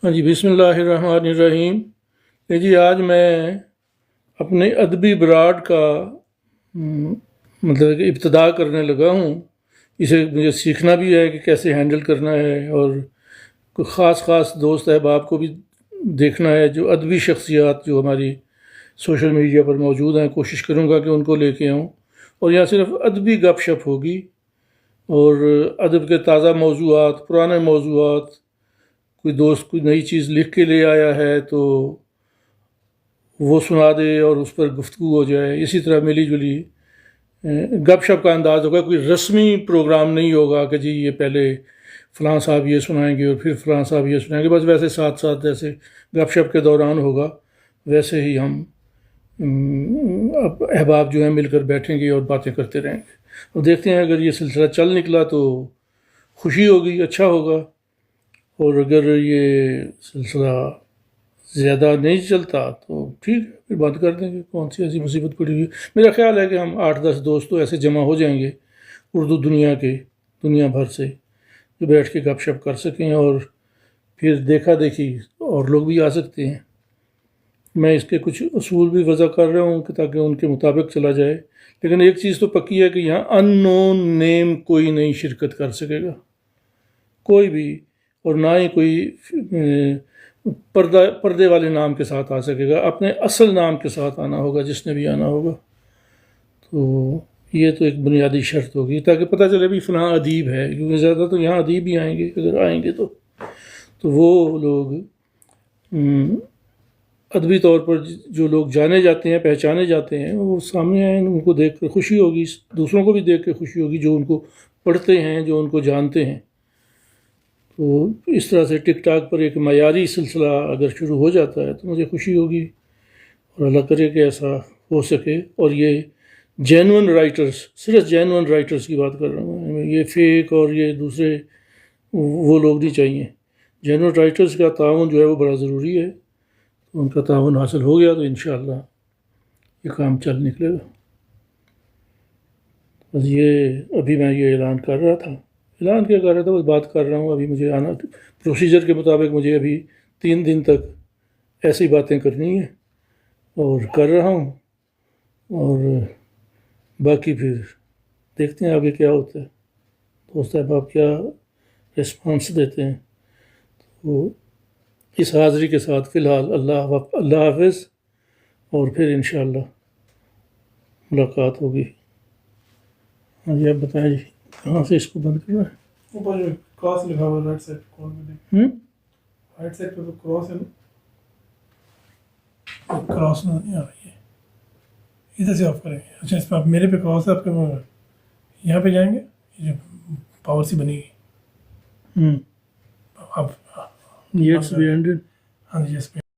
ہاں جی، بسم اللہ الرحمن الرحیم۔ جی آج میں اپنے ادبی براڈ کا مطلب کہ ابتدا کرنے لگا ہوں۔ اسے مجھے سیکھنا بھی ہے کہ کیسے ہینڈل کرنا ہے، اور کوئی خاص دوست احباب کو بھی دیکھنا ہے جو ادبی شخصیات جو ہماری سوشل میڈیا پر موجود ہیں، کوشش کروں گا کہ ان کو لے کے آؤں، اور یہاں صرف ادبی گپ شپ ہوگی اور ادب کے تازہ موضوعات، پرانے موضوعات، کوئی دوست کوئی نئی چیز لکھ کے لے آیا ہے تو وہ سنا دے اور اس پر گفتگو ہو جائے۔ اسی طرح ملی جلی گپ شپ کا انداز ہوگا، کوئی رسمی پروگرام نہیں ہوگا کہ جی یہ پہلے فلاں صاحب یہ سنائیں گے اور پھر فلاں صاحب یہ سنائیں گے، بس ویسے ساتھ جیسے گپ شپ کے دوران ہوگا ویسے ہی ہم احباب جو ہیں مل کر بیٹھیں گے اور باتیں کرتے رہیں گے، اور دیکھتے ہیں اگر یہ سلسلہ چل نکلا تو خوشی ہوگی، اچھا ہوگا، اور اگر یہ سلسلہ زیادہ نہیں چلتا تو ٹھیک ہے، پھر بند کر دیں گے، کون سی ایسی مصیبت پڑی ہوئی۔ میرا خیال ہے کہ ہم 8-10 دوست تو ایسے جمع ہو جائیں گے اردو دنیا بھر سے، جو بیٹھ کے گپ شپ کر سکیں، اور پھر دیکھا دیکھی اور لوگ بھی آ سکتے ہیں۔ میں اس کے کچھ اصول بھی وضع کر رہا ہوں کہ تاکہ ان کے مطابق چلا جائے، لیکن ایک چیز تو پکی ہے کہ یہاں ان نون نیم کوئی نہیں شرکت کر سکے گا، کوئی بھی، اور نہ ہی کوئی پردے والے نام کے ساتھ آ سکے گا، اپنے اصل نام کے ساتھ آنا ہوگا جس نے بھی آنا ہوگا۔ تو یہ تو ایک بنیادی شرط ہوگی تاکہ پتہ چلے بھی فلاں ادیب ہے، کیونکہ زیادہ تو یہاں ادیب ہی آئیں گے، اگر آئیں گے تو وہ لوگ ادبی طور پر جو لوگ جانے جاتے ہیں، پہچانے جاتے ہیں، وہ سامنے آئیں، ان کو دیکھ کر خوشی ہوگی، دوسروں کو بھی دیکھ کے خوشی ہوگی جو ان کو پڑھتے ہیں، جو ان کو جانتے ہیں۔ تو اس طرح سے ٹک ٹاک پر ایک معیاری سلسلہ اگر شروع ہو جاتا ہے تو مجھے خوشی ہوگی، اور اللہ کرے کہ ایسا ہو سکے۔ اور یہ جینون رائٹرز، صرف جینون رائٹرز کی بات کر رہا ہوں، یہ فیک اور یہ دوسرے وہ لوگ نہیں چاہیے۔ جینون رائٹرز کا تعاون جو ہے وہ بڑا ضروری ہے، تو ان کا تعاون حاصل ہو گیا تو انشاءاللہ یہ کام چل نکلے گا۔ بس یہ ابھی میں یہ اعلان کر رہا تھا، اعلان کیا کر رہا تھا، بس بات کر رہا ہوں۔ ابھی مجھے آنا پروسیجر کے مطابق مجھے ابھی 3 دن تک ایسی باتیں کرنی ہیں اور کر رہا ہوں، اور باقی پھر دیکھتے ہیں آگے کیا ہوتا ہے، دوست احباب کیا ریسپانس دیتے ہیں۔ تو اس حاضری کے ساتھ فی الحال اللہ حافظ، اور پھر انشاءاللہ ملاقات ہوگی۔ ہاں جی، آپ بتائیں جی کہاں سے اس کو بند کرنا ہے؟ اوپر جو کراس لکھا ہوا رائٹ سائڈ کارنر میں، رائٹ سائڈ پہ تو کراس ہے نا، کراس نہیں آ رہی ہے، ادھر سے آف کریں گے۔ اچھا، اس پہ آپ میرے پہ کراس ہے، آپ کے یہاں پہ جائیں گے، یہ جو پاور سی بنی گئی، آپ Yes, we ended. ہاں جی، یس پہ